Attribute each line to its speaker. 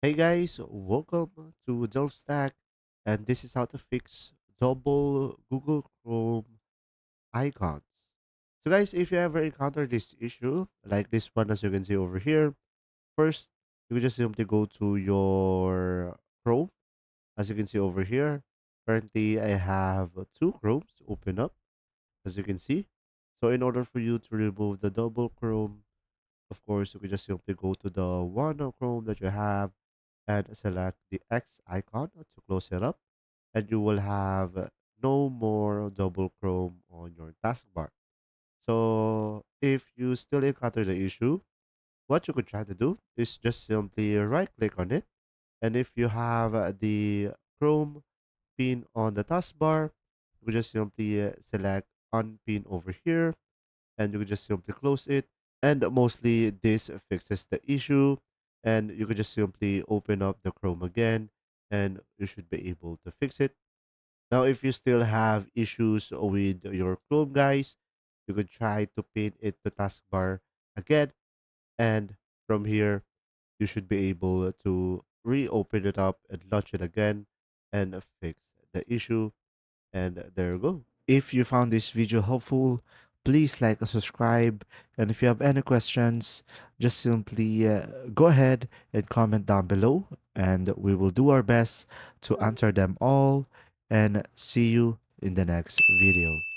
Speaker 1: Hey guys, welcome to DelfStack, and this is how to fix double Google Chrome icons. So guys, if you ever encounter this issue, like this one as you can see over here, first you just simply go to your Chrome, as you can see over here. Currently, I have two Chromes open up, as you can see. So in order for you to remove the double Chrome, of course, you can just simply go to the one Chrome that you have and select the X icon to close it up, and you will have no more double Chrome on your taskbar. So if you still encounter the issue, what you could try to do is just simply right click on it, and if you have the Chrome pin on the taskbar, you could just simply select unpin over here, and you could just simply close it, and mostly this fixes the issue, and you could just simply open up the Chrome again, and you should be able to fix it. Now if you still have issues with your Chrome guys, you could try to pin it to taskbar again, and from here you should be able to reopen it up and launch it again and fix the issue, and there you go. If you found this video helpful, please like and subscribe. And if you have any questions, just simply go ahead and comment down below, and we will do our best to answer them all. And see you in the next video.